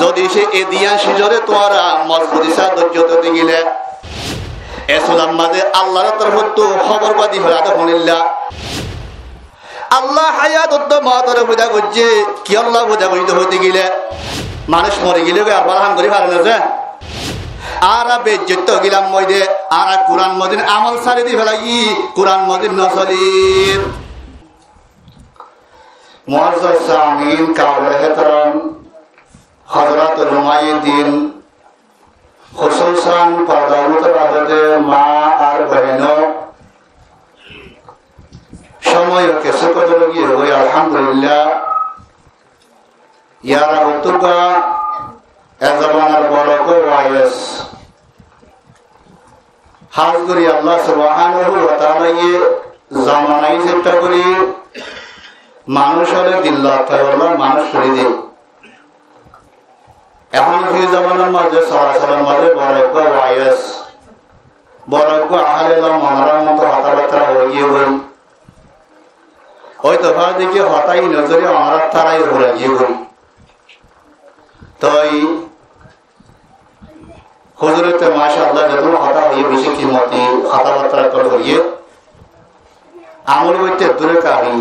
যদি সে এদিয়ান সিজরে তোরা মজবুতি সা ধৈর্য দিলে এসলাম মাঝে আল্লাহর তরফ তো খবরবাদী হয়ে আলহামদুলিল্লাহ আল্লাহ হায়াত মাতরে পূজা করছে কি আল্লাহ পূজা করিতে হইতে গেলে মানুষ মরে গেলে আর বালাহান করি পারে না যে আর বেজ্জত গেলাম মধ্যে আর কোরআন মদিন আমল সারি দিয়ে ফেলাই কোরআন মদিন নসলির মুআজ্জাজ সামিন কাওলে হেতরাম হযরত রুমাইউদ্দিন খুসুসান পর্দাউত রাহতে মা আর বহেনো সময় কেসে কদর গিয়ে হই আলহামদুলিল্লাহ ইয়ারা উত্তরকা এজাবানার বড়ক ওয়াইস হাজ করি আল্লাহ সুবহানাহু ওয়া তাআলা জামানাই চেষ্টা করি মানুষ হলে দিল্লা তাআলা মানুষ করে দেয় এখন সেই জামানার মাঝে সরাসরের মাঝে বড়ক ওয়াইস বড়ক আহলেলা মনারার মতো কথাবার্তা হয়ে গেল ওই দফা দেখে হতাই নজরে আমার তারাই ঘুরে গিয়ে করি তাই হুজুরতে মাশাআল্লাহ যখন হতা হয়ে বেশি কিমতি কথাবার্তা করে হইয়ে আমল হইতে দূরে কাহি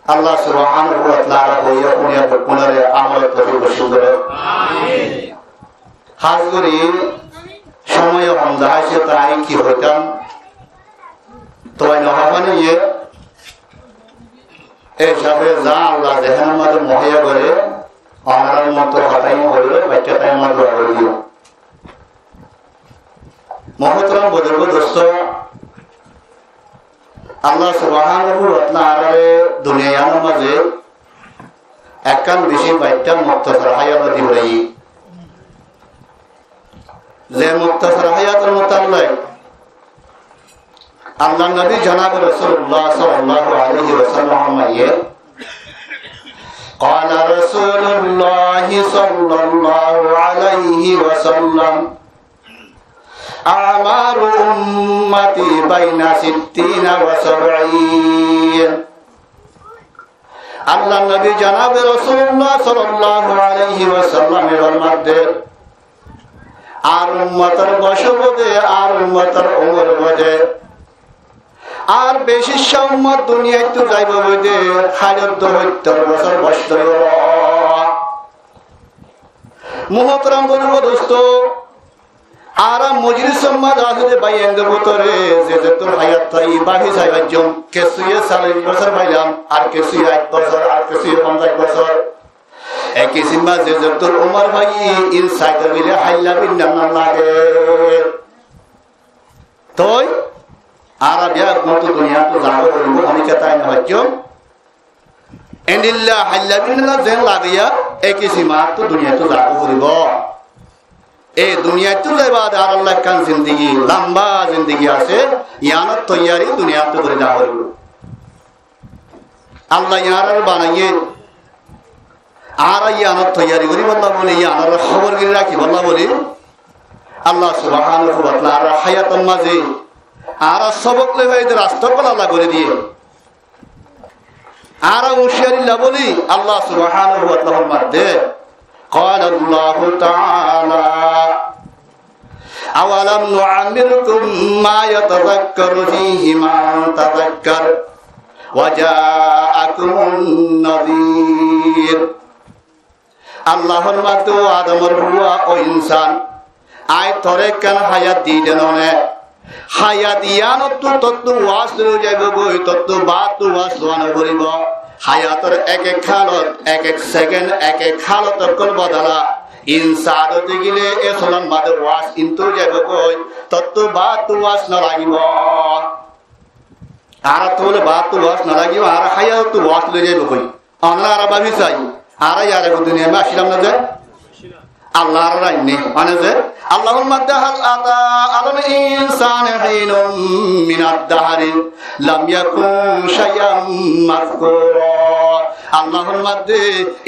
আল্লাহ সুবহানাহু ওয়া তাআলা হইয়া পুনরে আমল তৌফিক বর্ষণ করে আমিন খাস করে সময় হামজা আছে তাই কি হইতাম তোই নহবানি এই সবে যা আল্লাহ দেখেন আমাদের মহিয়া করে আমার মতো হতাই হইলে বাচ্চাটাই আমার হয়ে দিও মহতরম বুজুর্গ দোস্ত আল্লাহ সুবহানাহু ওয়া তাআলা দুনিয়ার মাঝে একখান বেশি বাইটা মুক্তসর হায়াত দিবই যে মুক্তসর হায়াতের মোতাবেক আল্লাহ নবী জনাব রাসূলুল্লাহ সাল্লাল্লাহু আলাইহি ওয়াসাল্লাম قال رسول الله صلى الله عليه وسلم أعمار أمتي بين 60 و70 আল্লাহ নবী জনাব রাসূলুল্লাহ সাল্লাল্লাহু আলাইহি ওয়াসাল্লাম ফরমাতেন আর উম্মতের বয়স বোধে আর উম্মতের উমর বোধে আর বেশি উম্মত দুনিয়ায় তো যাইব বোধে 70 বছর বয়স মুহতরম বন্ধু দোস্ত আর মজলিস সম্মাদ আসলে বাইন দেব তোরে যে তোর হায়াত তাই বাহি যাইবাজম কেসুয়ে 40 বছর পাইলাম আর কেসুয়ে 1 বছর আর কেসুয়ে 50 বছর একই সিম্বা যে তোর উমর ভাই ইনসাইড মিলে হাইলা বিন্নাম না লাগে তোই আর বিয়া মত দুনিয়া তো যাবো বলবো আমি কেতাই না বাজম এন্ডিল্লাহ হাইলা বিন্নাম যেন লাগিয়া একই সিম্বা তো দুনিয়া তো যাবো বলবো এই দুনিয়ায় তো যাইবা আর আল্লাহ কান জিন্দেগি লম্বা জিন্দেগি আছে ইয়ানত তৈয়ারি দুনিয়াতে করে যাওয়া হলো আল্লাহ ইয়ার বানাইয়ে আর ইয়ানত তৈয়ারি করি বল্লা বলে ইয়ানোর খবর গিয়ে রাখি বল্লা বলি আল্লাহ সুবহানাহু ওয়া তাআলা হায়াতের মাঝে আর সবক লেবে রাস্তা আল্লাহ করে দিয়ে আর হুশিয়ারিল্লাহ বলি আল্লাহ সুবহানাহু ওয়া তাআলার মধ্যে قال الله تعالى أولم نعمركم ما يتذكر فيه من تذكر وجاءكم النذير আল্লাহর মাতো আদমর হুয়া ও ইনসান আই তরে কেন হায়াত দিলেন না হায়াত ইয়ানত তত্ত্ব ওয়াজ হয়ে যাবে গই তত্ত্ব বাত ওয়াজ না করিব হায়াতের এক এক খালত এক এক সেকেন্ড এক এক খালত কল বদলা ইনসান হতে গেলে এ সলান মাদে ওয়াজ কিন্তু যাবে কই তত্ত্ব বাত ওয়াজ না লাগিব আর তোলে বাত ওয়াজ না লাগিব আর হায়াত ওয়াজ লয়ে যাবে কই আমরা আর ভাবি চাই আর ইয়ারে দুনিয়া মা আসলাম না যে আল্লাহর রাইনে মানে যে আল্লাহুল মাদাহাল আতা আলাল ইনসান হিনুম মিনাদ দাহরি লাম ইয়াকুন শাইয়াম মাযকুরা আল্লাহুল মাদে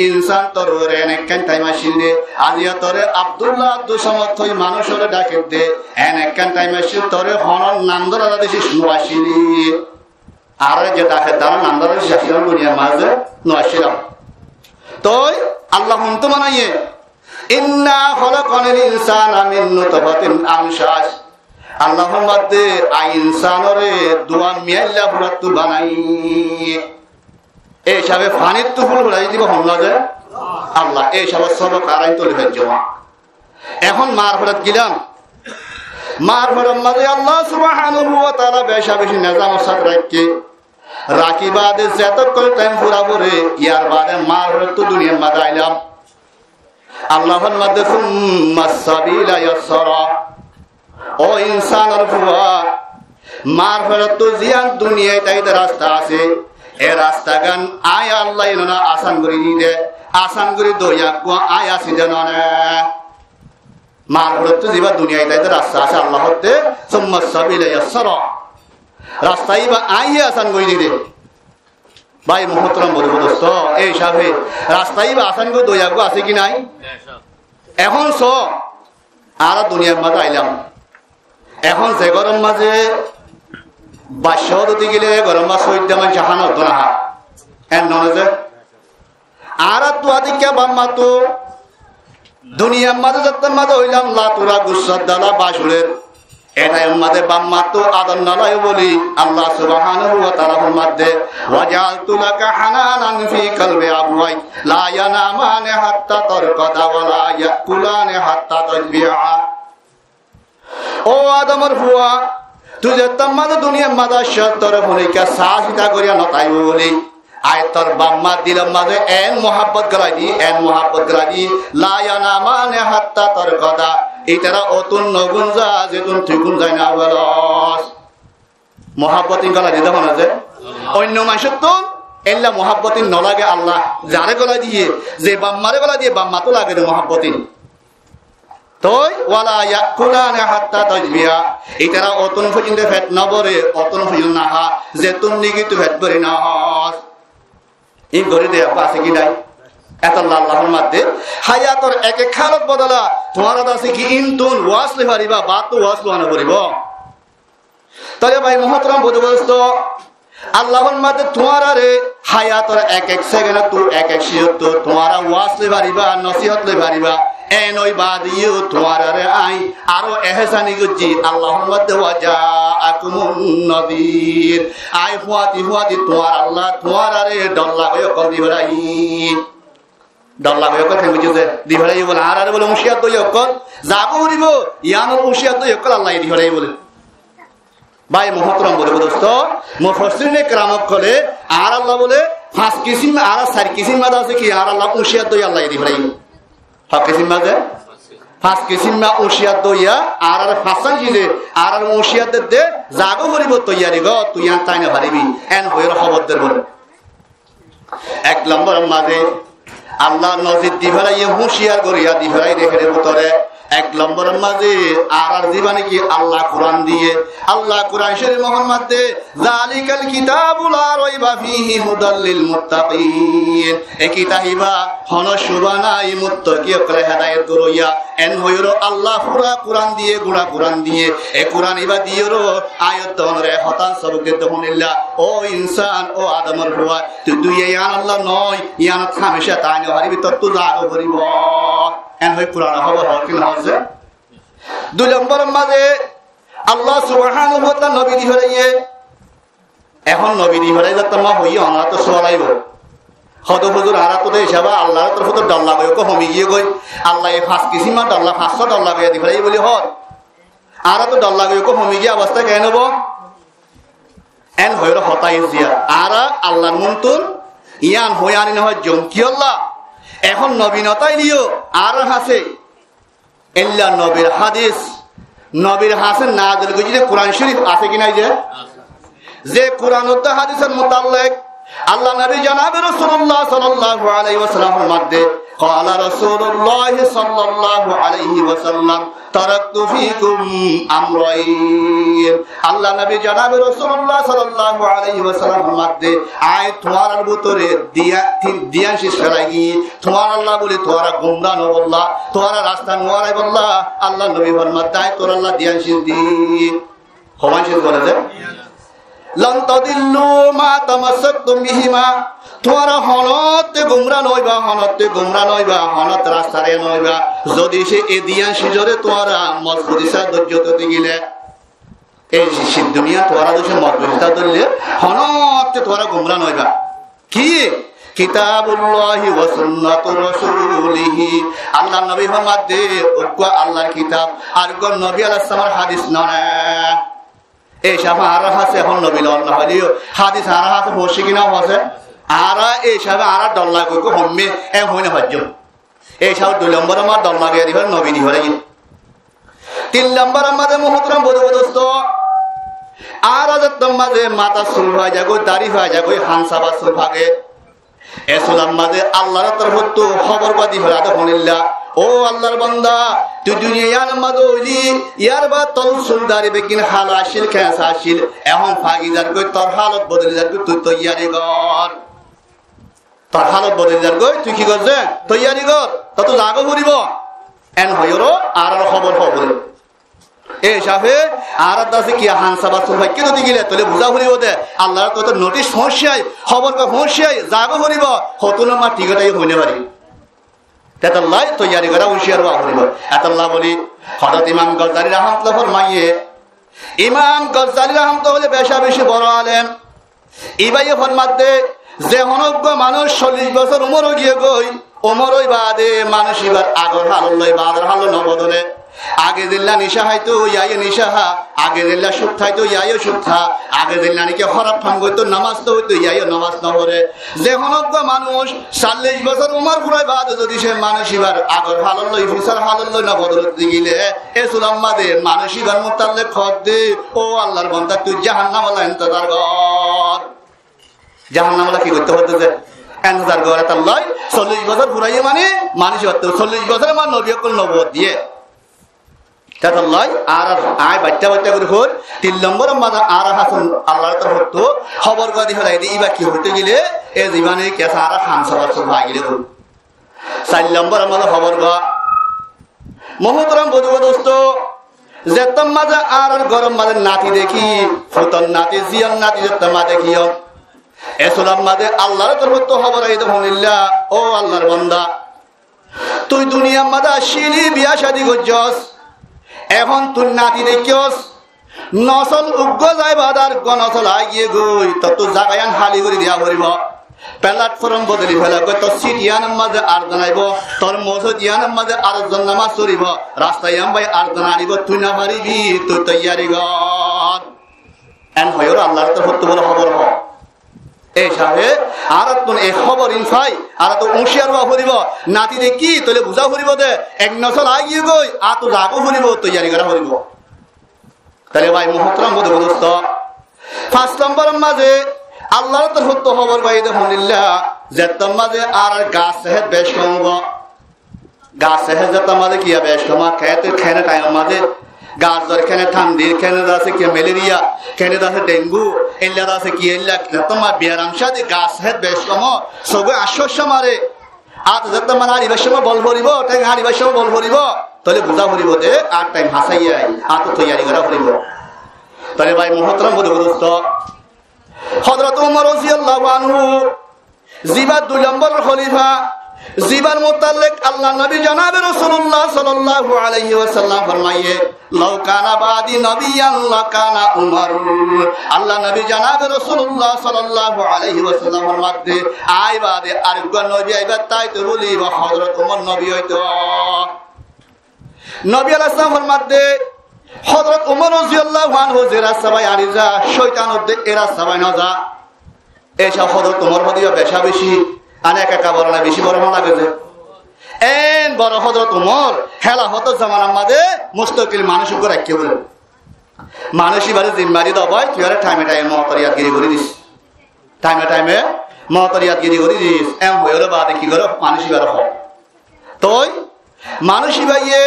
ইনসান তরে নেকান টাইম আসিলে আজিয়া তরে আব্দুল্লাহ দুসমতই মানুষের ডাকে দে এনেকান টাইম আসিল তরে হনন নান্দরা দেশে শুনো আসিলি আর যে ডাকে তার নান্দরা দেশে আসিলাম দুনিয়ার মাঝে নো আসিলাম তোই আল্লাহ হুনতো মানাইয়ে ইন্না খলাকানিল ইনসানা মিন নুতফাতিন আমশাজ আল্লাহর মধ্যে আই ইনসানরে দুয়া মিয়াল্লা ফুরাতু বানাই এই সবে ফানিত তো ফুল হলাই দিব হন না যে আল্লাহ এই সব সব কারাই তো লিখে জমা এখন মার ফরত গিলাম মার ফরম মাঝে আল্লাহ সুবহানাহু ওয়া তাআলা বেশা বেশি নিজাম সাথ রাখকে রাখি বাদে যত কোন টাইম পুরা পরে ইয়ার বাদে মার ফরত তো দুনিয়ার মাঝে আইলাম আল্লাহর মধ্যে সুম্মা সাবিলা ইয়াসরা ও ইনসানের ফুয়া মার ফরত তো জিয়ান দুনিয়ায় তাইতে রাস্তা আছে এ রাস্তা গান আয় আল্লাহ ইনা আসান করে দিতে আসান করে দইয়া গো আয় আসি যেন না মার ফরত তো জিবা দুনিয়ায় তাইতে রাস্তা আছে আল্লাহ হতে সুম্মা সাবিলা ইয়াসরা রাস্তাই বা আয় আসান করে দিতে ভাই মুহতরম বলব দোস্ত এই সাবে রাস্তাই বা আসান করে দইয়া গো আছে কি নাই এখন সো আর দুনিয়ার মাঝে আইলাম এখন যে গরম মাঝে বাদশাহ দিতে গেলে গরম মাছ সৈদ্য মান জাহান হতো না এন নয় যে আর তো আদিকে বাম্মা তো দুনিয়ার মাঝে যত্ন মাঝে হইলাম লাতুরা গুসাদ দালা বাসুরের এটাই মাঝে বাম্মা তো আদর নয় বলি আল্লাহ সুবহানাহু ওয়া তাআলার মধ্যে ওয়াজালতু লাকা হানানান ফি কলবি আবওয়াই লা ইয়ানামানে হাত্তা তারকাদা ওয়া লা ইয়াকুলানে হাত্তা তাজবিআ ও আদমর ফুয়া তুই যে তোমাদের দুনিয়ার মাঝে সত্তর ভূমিকা সাহসিতা করিয়া নতাইব বলি আয় তোর বাম্মা দিলাম মাঝে এন মোহাব্বত গলাই দি লায়ানা মানে হাত্তা তোর কথা এটারা অতুন নগুন যা যেতুন ঠিকুন যায় না বলস মোহাব্বতিন গলা দিতে মনে যে অন্য মানুষের তো এল্লা মোহাব্বতিন নলাগে আল্লাহ যারে গলা দিয়ে যে বাম্মারে গলা দিয়ে বাম্মা তো লাগে মোহাব্বতিন তোই ওয়ালা ইয়াকুলানা হাত্তা তাজবিয়া এটারা অতন পর্যন্ত ফেট নবরে অতন পর্যন্ত না হা যে তুমি নিগি তো ফেট করে না হস এই করে দে আছে কি নাই এত আল্লাহর মধ্যে হায়াতর এক এক খালত বদলা তোমার আছে কি ইনতুন ওয়াসলে পারিবা বা তো ওয়াসলো আনা করিব তবে ভাই মহতরম বদবস্ত আল্লাহর মধ্যে তোমার আরে হায়াতর এক এক সেকেন্ড তো এক এক সিয়ত তোমার ওয়াসলে পারিবা নসিহত লে পারিবা এনই বাদিও তোমার আরে আই আরো এহসানি গুজি আল্লাহর মধ্যে ওয়াজাআকুমুন নযীর আই ফুয়াতি তোমার আল্লাহ তোমার আরে ডল্লা গয় কল দিবরাই ডল্লা গয় কল বুঝি যে দিবরাই বলে আর আরে বলে মুশিয়াত দই কল যাবো হরিব ইয়ানোর মুশিয়াত দই কল আল্লাহ দিবরাই বলে ভাই মহতরম বলে দোস্ত মুফাসসিরিনে কেরামত কলে আর আল্লাহ বলে পাঁচ কিসিম আর চার কিসিম মাদা আছে কি আর আল্লাহ মুশিয়াত দই আল্লাহ দিবরাই কিসিম মাঝে পাঁচ কিসিম মা উশিয়াত দইয়া আর ফাঁসান জিলে আর উশিয়াত দে জাগো করিব তৈয়ারি গো তুই আন তাই না পারিবি এন হইর খবরদের বলে এক নম্বর মাঝে আল্লাহ নজির দিভালাই হুঁশিয়ার করিয়া দিভালাই রেখে ভিতরে এক নম্বর মাঝে আর জীবনে কি আল্লাহ কোরআন দিয়ে আল্লাহ কোরআন শরীফ মুহাম্মদ যালিকাল কিতাবুল লা রাইবা ফীহি হুদাল লিল মুত্তাকিন এই কিতাবিবা হন সুবানাই মুত্তাকিয় করে হেদায়েত করিয়া এন হইরো আল্লাহ পুরা কোরআন দিয়ে গুড়া কোরআন দিয়ে এই কোরআন ইবা দিয়রো আয়াত দনরে হতান সবকে দহনিল্লাহ ও ইনসান ও আদমর বুয়া তুই দুই ইয়ান আল্লাহ নয় ইয়ান হামেশা তাই না হারিবি তত জাগো করিব এন হই কোরআন খবর হকিল হচ্ছে দুই নম্বর মাঝে আল্লাহ সুবহানাহু ওয়া তাআলা নবী দিহরাইয়ে এখন নবী দিহরাই যতমা হই আমরা তো সরাইব হদ হুজুর আরা তো দেশবা আল্লাহর তরফ তো ডল্লা গয় কো হমি গিয়ে গই আল্লাহ এই ফাঁস কিসিমা ডল্লা 500 ডল্লা গয় দিহরাই বলি হদ আরা তো ডল্লা গয় কো হমি গিয়ে অবস্থা কেন হবো এন হইর হতাই জিয়া আরা আল্লাহর মুনতুন ইয়ান হয়ানি না হয় জমকি আল্লাহ এখন নবীনতাই নিও আর হাসে ইল্লা নবীর হাদিস নবীর হাসেন নাযিল গজিরে কোরআন শরীফ আছে কি নাই যে কোরআন ও হাদিসের মোতাবেক আল্লাহ নবী জনাব রাসূলুল্লাহ সাল্লাল্লাহু আলাইহি ওয়াসাল্লামের মধ্যে قال رسول الله صلى الله عليه وسلم تركت فيكم امرين আল্লাহ নবী জনাব রাসূলুল্লাহ সাল্লাল্লাহু আলাইহি ওয়াসাল্লামের মধ্যে আয় তোমার ভিতরে দিয়া শেষ করাই তোমার আল্লাহ বলে তোরা গুমরা ন আল্লাহ তোরা রাস্তা নোয়ারাই আল্লাহ আল্লাহ নবী ফরমায় তোর আল্লাহ দিয়া শেষ দি হওয়া শেষ বলে যে লান তাদিল্লু মা তামাসসাকতুম বিহিমা তোমরা হনতে গুমরা নইবা হনত রাস্তারে নইবা যদি সে এদিয়ান সিজরে তোমরা মজবুতিসা ধৈর্য দিলে এই দুনিয়া তোমরা যদি মজবুতিসা ধরলে হনতে তোমরা গুমরা নইবা কি কিতাবুল্লাহি ওয়া সুন্নাতুর রাসূলিহি আল্লাহ নবী ফরমাতে ওগো আল্লাহর কিতাব আর গো নবী আলাইহিস সালামের হাদিস নয় এই সাফা আর হাসে হল নবী আল্লাহ হলিও হাদিস আর হাসে বসে কিনা হসে আর এই সাফা আর ডল্লা কইকো হম্মে এ হইনা হজ্জ এই সাফা 2 নম্বর আমার ডল্লা বিয়া দিবার নবী দি হলে 3 নম্বর আমাদের মুহতারাম বদবদস্ত আর আজত মাঝে মাথা চুল হয়ে যাগো দাড়ি হয়ে যাগো হানসাবা চুল ভাগে এসলাম মাঝে আল্লাহর তরফ তো খবরবাদী হয়ে আদা ও আল্লাহর বান্দা তুই দুনিয়ার মাঝে ওইলি ইয়ার বা তল সুলদারি বেকিন হাল আসিল খেঁস আসিল এখন ফাগি যার গই তোর হালত বদলে যার গই তুই তৈয়ারি কর তোর হালত বদলে যার গই তুই কি করছে তৈয়ারি কর তত জাগো ঘুরিব এন হইরো আর খবর খবর এই সাফে আর দাসে কি হানসাবা সুলভাই কি যদি গিলে তোলে বুঝা ঘুরিব দে আল্লাহর কত নোটিশ সমস্যায় খবর কা সমস্যায় জাগো ঘুরিব হতুন মা টিকটাই হইলে পারি তেতাল্লাহ তৈয়ারি করা হুঁশিয়ার হওয়া হইব এতাল্লাহ বলি হযরত ইমাম গজ্জালী রাহমাতুল্লাহ ফরমাইয়ে ইমাম গজ্জালী রাহমাতুল্লাহ হলে বেশা বেশি বড় আলেম ইবাইয়ে ফরমাতে যে অনজ্ঞ মানুষ 40 বছর উমর গিয়ে গই উমরই বাদে মানুষ এবার আগর হাল লই বাদর হাল নবদলে আগে দিল্লা নিশা হয়তো ইয়াই নিশাহা আগে দিল্লা সুখ থাইতো ইয়াই সুখা আগে দিল্লা নাকি হরাপ ঠাম হইতো নামাজ তো হইতো ইয়াই নামাজ নহরে যে অনজ্ঞ মানুষ 40 বছর উমর পুরাই বাদ যদি সে মানুষ এবার আগর হাল লই ফুসার হাল লই নবদলে দিগিলে এ সুলাম্মাদে মানুষ এবার মুতাল্লে খদ দে ও আল্লাহর বান্দা তুই জাহান্নামে ইন্তজার কর জাহান্নামে কি করতে হতো যে ইন্তজার করে আল্লাহ 40 বছর পুরাই মানে মানুষ হতো 40 বছর মান নবী কল নবুয়ত দিয়ে তাতাল্লাহ আর আয় বাচ্চা বাচ্চা করে হল 3 নম্বর মাঝে আর হাসান আল্লাহর তরফ তো খবর গদি হলাই দি ইবা কি হতে গেলে এ জীবনে কেসা আর হানসাবার সব ভাই গেলে 4 নম্বর মাঝে খবর গা মুহতারাম বন্ধু যেতম মাঝে আর গরম মাঝে নাতি দেখি ফুতন নাতি জিয়ন নাতি যেতম মাঝে দেখিও এসলাম মাঝে আল্লাহর তরফ তো খবর আইতে হলিল্লাহ ও আল্লাহর বান্দা তুই দুনিয়া মাঝে আসিলি বিয়া শাদী করছস এখন তুই নাতি দেখিস নসল উগ্র যায় বাদার গনসল আগিয়ে গই তত জাগায়ান হালি করে দিয়া ভরিব প্ল্যাটফর্ম বদলি ফেলা গই তোর সিটিয়ানের মাঝে আর জানাইব তোর মসজিদিয়ানের মাঝে আর জন নামাজ চলিব রাস্তায় আম ভাই আর জন আনিব তুই না পারিবি তুই তৈয়ারি কর এন হইর আল্লাহর তরফ তো বড় খবর হ এই সাহে আর তুন এই খবর ইনফাই আর তো হুঁশিয়ার হওয়া ভরিব নাতি দেখি তোলে বুঝা ভরিব দে এক নসল আগিয়ে গই আর তো রাগও ভরিব তৈয়ারি করা ভরিব তাহলে ভাই মুহতারাম বন্ধুস্ত 5 নম্বর মাঝে আল্লাহর তরফ তো খবর পাই দেখিল্লাহ যেতম মাঝে আর গাছ সেহেদ বেশ কমব গাছ সেহেদ যেতম মাঝে কি বেশ কমা খেতে খেনে টাইম মাঝে গাছ ধর খেনে ঠান্ডির খেনে আছে কি ম্যালেরিয়া খেনে আছে ডেঙ্গু এল্লা আছে কি এল্লা তোমার বিয়ারামশা দিয়ে গাছ সেহেদ বেশ কম সবে আশ্বস্য মারে আর যেতম মানে হারিবার সময় বল ভরিব টাইম হারিবার সময় বল ভরিব তাহলে বুঝা ভরিব যে আর টাইম হাসাইয়া আর তো তৈয়ারি করা ভরিব তাহলে ভাই মুহতারাম বন্ধুস্ত হযরত ওমর রাদিয়াল্লাহু আনহু জিবার 2 নম্বর খলিফা জিবার মুতাল্লিক আল্লাহ নবী জনাব রাসূলুল্লাহ সাল্লাল্লাহু আলাইহি ওয়াসাল্লাম ফরমাইয়ে লাউ কানা বাদি নবিয়ান লাকানা উমর আল্লাহ নবী জনাব রাসূলুল্লাহ সাল্লাল্লাহু আলাইহি ওয়াসাল্লাম ফরমাতে আই বাদে আর কোন নবী আইবা তাই তো বলি হযরত ওমর নবী হইতো নবী আলাইহিস সালাম ফরমাতে হযরত ওমর রাদিয়াল্লাহু আনহু যে রাস্তায় আরিজা শয়তানের দে এরা সবাই না যা এসা হযরত ওমর হদিয়া বেশা বেশি অনেক একা বড় না বেশি বড় লাগে যে এন বড় হযরত ওমর হেলা হতো জামানার মাঝে মুস্তাকিল মানুষ উপর রাখকে বলে মানুষই বারে জিম্মারি দবাই তুই আর টাইমে টাইমে মতরিয়াতগিরি করে দিস টাইমে মতরিয়াতগিরি করে দিস এম হইলো বাদে কি করো মানুষই বারে হয় তোই মানুষই ভাইয়ে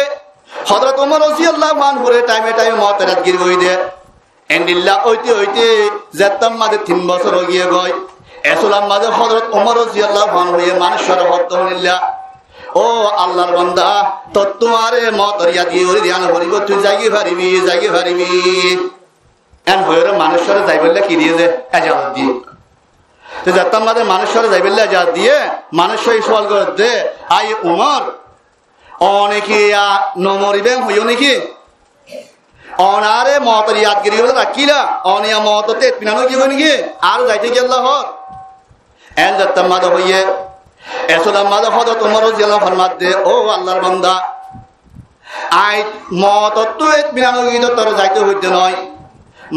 হযরত ওমর রাদিয়াল্লাহু আনহু টাইমে মতরিয়াতগিরি করে দে এন্ডিল্লাহ হইতে যেতম মাঝে 3 বছর হয়ে গিয়ে গয় এসলাম মাঝে হযরত ওমর রাদিয়াল্লাহু আনহু মানুষের হত্যা হইলা ও আল্লাহর বান্দা তত্ত্বারে মতরিয়া দিয়ে ওরে ধ্যান করিব তুই জাগি পারিবি এন হয়ে মানুষরে যাই বললে কি দিয়ে যে এজাজত দিয়ে তো যাতাম মাঝে মানুষরে যাই বললে এজাজত দিয়ে মানুষ সওয়াল করে দে আই উমর অনেকে নমরিবে হইও নাকি অনারে মতের ইয়াদগিরি হলে রাখিলা অনিয়া মততে পিনানো কি হয় নাকি আর যাইতে গেল হর এন যাতাম মাঝে হইয়ে এসলাম মাঝে হজরত উমর রাদিয়াল্লাহু ফরমাত দে ও আল্লাহর বান্দা আই মতত্ব পিনানো গিয়ে তোর যাইতে হইতে নয়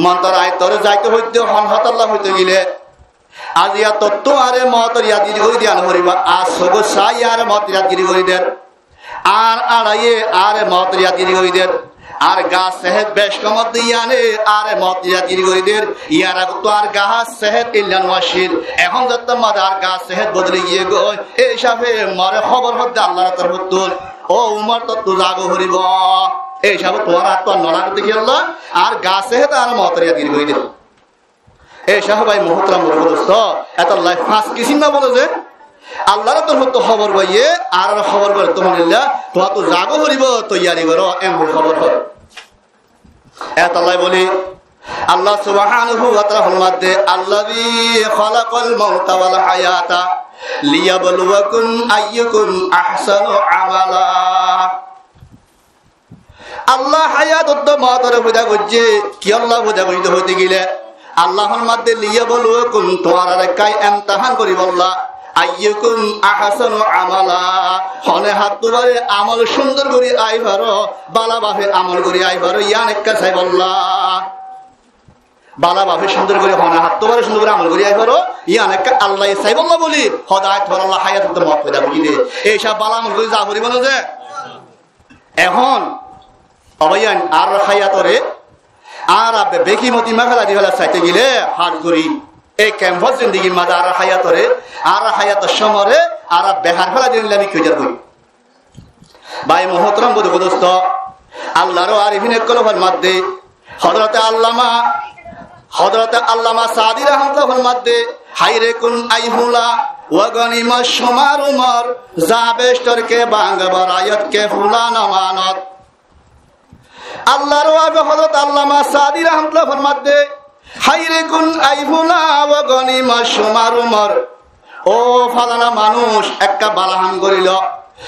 মন্তর আয় তোর যাইতে হইতে হন হতাল্লাহ হইতে গেলে আজ ইয়া তত্ত্ব আরে মতর ইয়াদগিরি করে দিয়া নমরিবা আজ সব সাই আর মত ইয়াদগিরি করে দেন আর আড়াইয়ে আর মত ইয়াদগিরি করে দেন আর গাছ সেহেদ বেশ কমত দিয়ানে আর মত ইয়াদগিরি করে দেন ইয়ার আগে তো আর গাছ সেহেদ ইল্লান ওয়াশির এখন যত মাদ আর গাছ সেহেদ বদলে গিয়ে গো এই হিসাবে মরে খবর মধ্যে আল্লাহর তরফ তুল ও উমর তত্ত্ব জাগো হরিব এই হিসাবে তোমার আর তো নলাগ দেখি আল্লাহ আর গাছ সেহেদ আর মত ইয়াদগিরি করে দেন এই সাহাবাই মুহতারাম দোস্ত এত লাইফ ফাঁস কিসিম না বলে যে আল্লাহর তরফ তো খবর পাইয়ে আর খবর করে তোমার তোমার তো জাগো হরিব তৈয়ারি করো এমন খবর হয় এত আল্লাহ বলি আল্লাহ সুবহানাহু ওয়া তাআলা ফরমাতে আল্লাযী খালাকাল মাউতা ওয়াল হায়াতা লিয়াবলুয়াকুম আইয়ুকুম আহসানু আমালা আল্লাহ হায়াত উদ্দ মাতরে বুঝা গজ্জে কি আল্লাহ বুঝা গইতে হইতে গেলে আল্লাহর মধ্যে লিয়াবলুয়াকুম তোমার কাই ইমতিহান করি বললা আইয়ুকুম আহসানু আমালা হনে হাত তুবারে আমল সুন্দর করে আইবারো বালাভাবে আমল করে আইবারো ইয়ান একটা চাই বললা বালাভাবে সুন্দর করে হনে হাত তুবারে সুন্দর করে আমল করে আইবারো ইয়ান একটা আল্লাহ চাই বললা বলি হদায়েত ফর আল্লাহ হায়াত তো মত পয়দা করিলে এই সব বালা আমল করে যা করিব না যে এখন অবয়ান আর হায়াতরে আর আবে বেকি মতি মাখালা দিলা চাইতে গেলে হাত করি এই ক্যাম্পাস জিন্দেগির মাঝে আর হায়াতরে আর হায়াতের সমরে আর বেহার ফেলা দিলে আমি খুঁজে করি ভাই মোহতরম বুদুস্ত আল্লাহর আরিফিন কলফের মধ্যে হযরতে আল্লামা সাদি রাহমাতুল্লাহর মধ্যে হাইরে কুন আইহুলা ওয়া গনিমা শুমার উমর জাবেস্টরকে বাঙ্গবার আয়াতকে ফুলান আমানত আল্লাহর ওয়াবে হযরত আল্লামা সাদি রাহমাতুল্লাহর মধ্যে হাইরে কুন আইহুলা ওয়া গনিমা শুমার উমর ও ফালানা মানুষ একটা বালাহাম করিল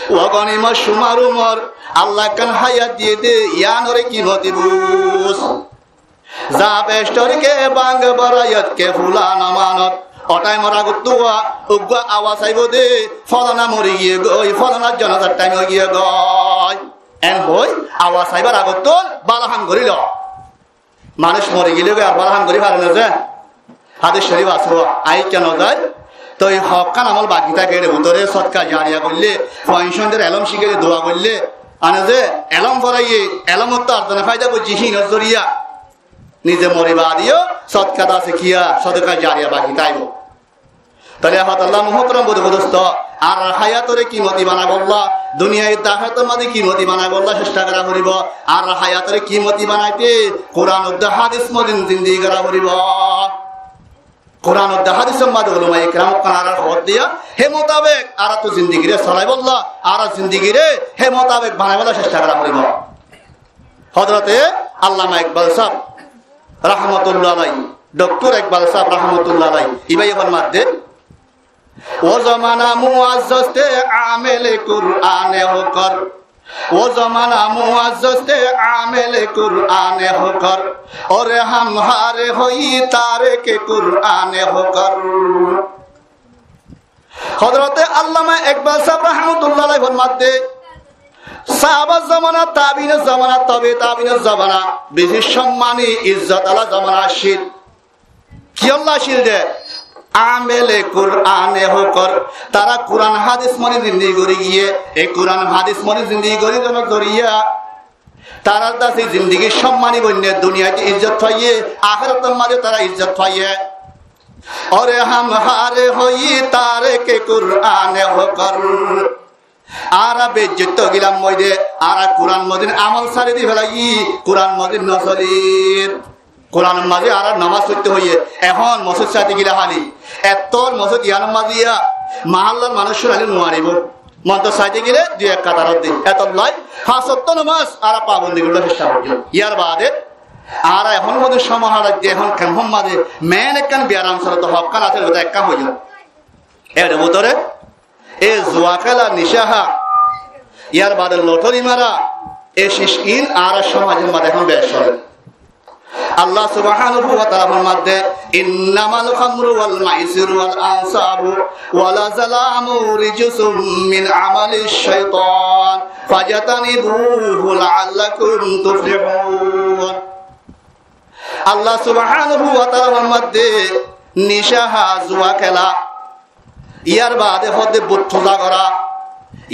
ওয়া গনিমা শুমার উমর আল্লাহ কান হায়াত দিয়ে দে ইয়ানরে কি হতি বুস জাবেস্টরকে বাঙ্গবার আয়াতকে ফুলান আমানত অটাই মরা গুতুয়া উগ্গা আওয়াজ আইব দে ফলানা মরি গিয়ে গই ফলানা জানাজার টাইম হয়ে গিয়ে গই এন হই আওয়াজ আইবার আগত বালাহাম করিল মানুষ মরে গেলে আর বালাহাম করি পারে না যে হাদিস শরীফ আসবো আই কেন যায় তো এই হকান আমল বাকি থাকে ভিতরে সৎকা জারিয়া করলে পয়সনের এলম শিখে দোয়া করলে আনে যে এলম পড়াইয়ে এলমত তো আর্জনে ফায়দা করছি হিন জরিয়া নিজে মরিবা দিও সৎকাত আছে কিয়া সদকা জারিয়া বাকি তাইব তাহলে আল্লাহ মুহতরম বুদুস্ত আর হায়াতরে কি মতি বানা বললা দুনিয়ায় দাহাতের মাঝে কি মতি বানা বললা চেষ্টা করা করিব আর হায়াতরে কি মতি বানাইতে কোরআন ও হাদিস মদিন জিন্দেগি করা করিব কোরআন ও হাদিসের মাঝে উলামা ইকরাম কানার খবর দিয়া হে মোতাবেক আর তো জিন্দেগি রে চলাই বললা আর জিন্দেগি রে হে মোতাবেক বানাইবার চেষ্টা করা করিব হযরতে আল্লামা ইকবাল সাহেব রাহমাতুল্লাহ আলাইহি ডক্টর ইকবাল সাহেব রাহমাতুল্লাহ আলাইহি ইবাই ফরমাতে ও জমানা মুআজ্জাজতে আমেলে কুরআনে হোকর ও জমানা মুআজ্জাজতে আমেলে কুরআনে হোকর ওরে হামহারে হই তারেকে কুরআনে হোকর হযরতে আল্লামা ইকবাল সাহেব রাহমাতুল্লাহ আলাইহি ফরমাতে সাহাবা জামানা তাবিনের জামানা তবে তাবিনের জামানা বেশি সম্মানী ইজ্জত আলা জামানা আসিল কি আল্লাহ আসিল দে আমেলে কুরআনে হোকর তারা কুরআন হাদিস মনে জিন্দেগি করে গিয়ে এই কুরআন হাদিস মনে জিন্দেগি করে জন্য জরিয়া তারা দাসি জিন্দেগি সম্মানী বন্যে দুনিয়াতে ইজ্জত পাইয়ে আখিরাতের মাঝে তারা ইজ্জত পাইয়ে ওরে হামহারে হই তারেকে কুরআনে হোকর আর বেজ্জত গিলাম মইদে আর কুরআন মদিন আমল সারি দি ফেলাই কুরআন মদিন নসলির কোরআন মাঝে আর নামাজ পড়তে হইয়ে এখন মসজিদ সাথে গিলা হালি এত মসজিদ ইয়ান মাজিয়া মাহাল্লার মানুষ আলি নোয়ারিব মন্ত্র সাইতে গেলে দুই এক কাতার দিন এত লাই ৫ ওয়াক্ত নামাজ আর পাবন্দি গুলো চেষ্টা করবে ইয়ার বাদে আর এখন মধ্যে সমাহার এখন কেমন মাঝে মেন একখান বিয়ার আনসার তো হকান আছে এক কাম হয়ে যাবে এর ভিতরে এ জুয়া খেলা নিশাহা ইয়ার বাদে লটারি মারা এ শিশকিন আর সমাজের মাঝে এখন বেশ চলে আল্লাহ সুবহানাহু ওয়া তাআলার মধ্যে ইন্নামাল খামরু ওয়াল মাইসিরু ওয়াল আনসাবু ওয়াল আযলামু রিজসুম মিন আমালিশ শাইতান ফাজাতানিবুহু লাআল্লাকুম তুফলিহুন আল্লাহ সুবহানাহু ওয়া তাআলার মধ্যে নিশাহা জুয়া খেলা ইয়ার বাদে হদে বুদ্ধা করা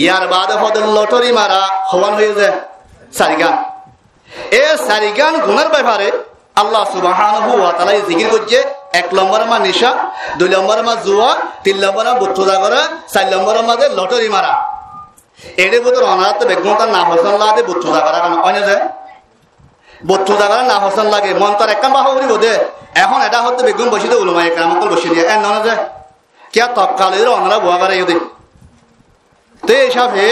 ইয়ার বাদে হদে লটারি মারা হওয়ান হয়ে যায় সারিগান এ সারিগান গুনার ব্যাপারে আল্লাহ সুবহানাহু ওয়া তাআলা জিকির করছে 1 নম্বর মা নিশা 2 নম্বর মা জুয়া 3 নম্বর মা বুদ্ধা করা 4 নম্বর মাঝে লটারি মারা এর ভিতর অনাথ বেগমতার না হোসেন লাগে বুদ্ধা করা কারণ অন্য যায় বুদ্ধা করা না হোসেন লাগে মন তার একখান বাহা করিব দে এখন এটা হতে বেগম বসিতে উলমায়ে কেরামকল বসে দিয়ে এ নয় যায় কিয়া তৎকালের অনারা বুয়া করে ইউদি তো এইসব হে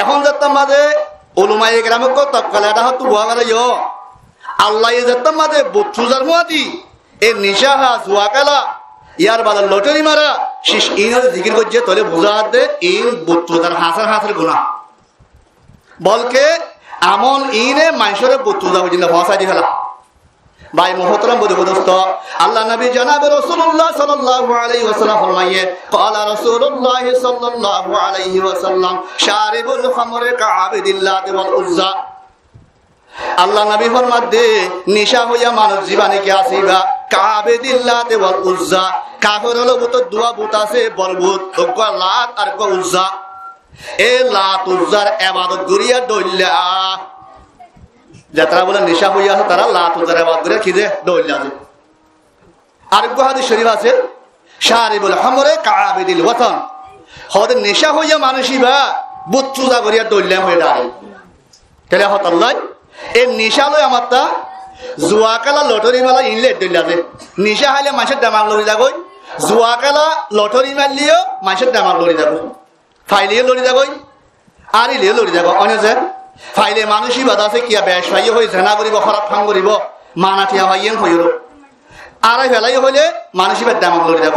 এখন যাতাম মাঝে উলমায়ে কেরামকল তৎকালে এটা হতো বুয়া করে ইয় আল্লাহ যাতাম মাঝে বুদ্ধুজার মুয়াতি এ নিশাহা জুয়া খেলা ইয়ার বাদে লটারি মারা শেষ ইনের জিকির করছে তলে বোঝা দে ইন বুদ্ধুজার হাসার হাসের গুনাহ বলকে আমল ইনে মানুষের বুদ্ধুজা বুঝিল ফসাই দি ফেলা ভাই মুহতারাম বুজুর্গ আল্লাহ নবী জনাব রাসূলুল্লাহ সাল্লাল্লাহু আলাইহি ওয়াসাল্লাম ফরমায়ে ক্বালা রাসূলুল্লাহ সাল্লাল্লাহু আলাইহি ওয়াসাল্লাম শারিবুল খামরি কাআবিদিল্লাতি ওয়াল উজ্জা আল্লাহ নবী ফরমাতে নিশা হইয়া মানুষ জীবনে কি আসিবা কাআবিদিল্লাতি ওয়াল উজ্জা কাফের হলো বুত দুয়া বুত আছে বলবুত ওগা লাত আর গো উজ্জা এ লাত উজ্জার ইবাদত করিয়া দইল্লা যারা বলে নেশা হইয়া আছে তারা লাত উজ্জার ইবাদত করে খিদে দইল্লা আছে আর গো হাদিস শরীফ আছে শারিবুল খামরি কাআবিদিল ওয়াতন হদ নেশা হইয়া মানুষইবা বুত পূজা করিয়া দইল্লা হয়ে দাঁড়ায় তাহলে হত আল্লাহ এই নিশা লই আমারটা জুয়া খেলা লটারি মেলা ইনলে দইল্লা আছে নিশা হাইলে মানুষের দামাগ লড়ি যাগই জুয়া খেলা লটারি মারলিও মানুষের দামাগ লড়ি যাব ফাইলিও লড়ি যাগই আর ইলিও লড়ি যাব অনে যে ফাইলে মানুষই বাদ আছে কিয়া বেশ ভাই হয়ে জেনা করিব খারাপ কাম করিব মানাটিয়া ভাইয়েন হইল আর ফেলাই হইলে মানুষই বাদ দামাগ লড়ি যাব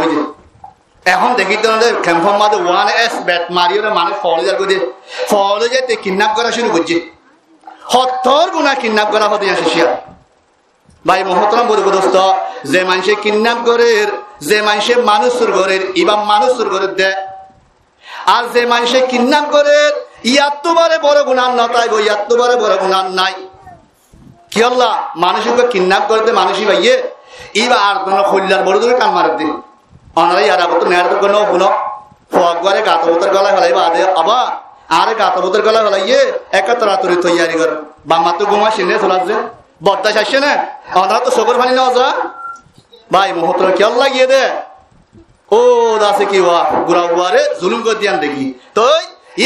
এখন দেখি তো ক্যাম্পম মাঝে 1S ব্যাট মারিও মানুষ ফলে যার করে ফলে যেতে কিডন্যাপ করা শুরু করছে হত্তর গুণা কিডন্যাপ করা হতে আসে ভাই মহতরম বরুদোস্ত যে মানুষে কিডন্যাপ করে যে মানুষে মানুষ চুর করে ইবা মানুষ চুর করে দেয় আর যে মানুষে কিডন্যাপ করে ইয়াত্তবারে বড় গুণার না তাই ইয়াত্তবারে বড় গুণার নাই কি আল্লাহ মানুষকে কিডন্যাপ করতে মানুষই ভাইয়ে ইবা আর কোন কল্যাণ বড় দূরে কান মারে দিন অনারাই আর আবার তো নেয়ার তো কোনো কোনো ফগবারে গাতবতের গলা ফেলাইবা আদে আবা আরে গাতবতের গলা ফেলাইয়ে একাত্তর রাতুরি তৈয়ারি কর বাম্মা তো ঘুমা সিনে চলাচ্ছে বদ্দা আসছে না ওনারা তো সবর ফানি নেওয়া যা ভাই মহত্র খেয়াল লাগিয়ে দে ও দাসে কি হওয়া গুড়া হুয়ারে জুলুম করে দিয়ান দেখি তো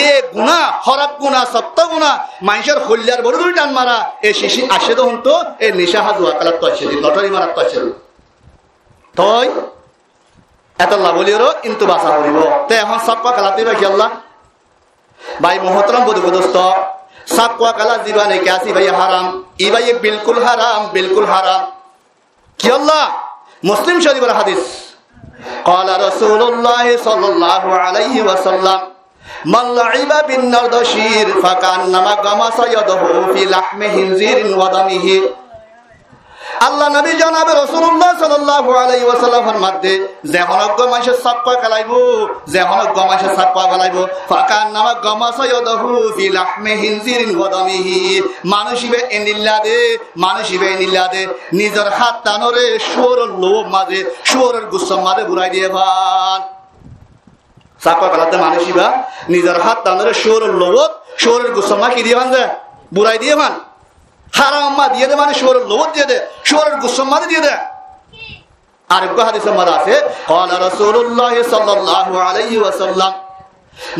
এ গুণা হরাপ গুণা সত্য গুণা মানুষের হল্যার বড় দূর টান মারা এ শিশি আসে তো হতো এ নিশাহা জুয়া খেলার তো আসছে লটারি মারার তো আসছে তই এত লাভলিও কিন্তু বাঁচা করিব তো এখন সাপ্পা খেলাতে বাকি আল্লাহ ভাই মহতরম বধুবদস্ত সাপ্পা খেলা জীবনে কে আসি ভাই হারাম ই ভাই বিলকুল হারাম কি আল্লাহ মুসলিম শরীফের হাদিস قال رسول الله صلى الله عليه وسلم من لعب بالنردشير فكأنما غمس يده في لحم خنزير ودمه আল্লাহ নবী জনাব রাসূলুল্লাহ সাল্লাল্লাহু আলাইহি ওয়াসাল্লাম ফরমাতে যে হনগ্গ মানুষের সাপ্পা খেলাইবো যে হনগ্গ মানুষের সাপ্পা খেলাইবো ফাকান নামা গামাসা ইয়াদাহু ফি লাহমি হিনজিরিন ওয়া দামিহি মানুষিবে এনিল্লাদে নিজের হাত টানরে শুয়োরের লোভ মাঝে শুয়োরের গুসম মাঝে বুড়াই দিয়ে ভান সাপ্পা খেলাতে মানুষিবা নিজের হাত টানরে শুয়োরের লোভ শুয়োরের গুসম মা কি দিয়ে ভান যায় বুড়াই দিয়ে ভান হারাম্মা দিয়ে দে মানে শুয়োরের লোভ দিয়ে দে শুয়োরের গুসম মাঝে দিয়ে দে আর এক হাদিসের মধ্যে আছে ক্বালা রাসূলুল্লাহ সাল্লাল্লাহু আলাইহি ওয়াসাল্লাম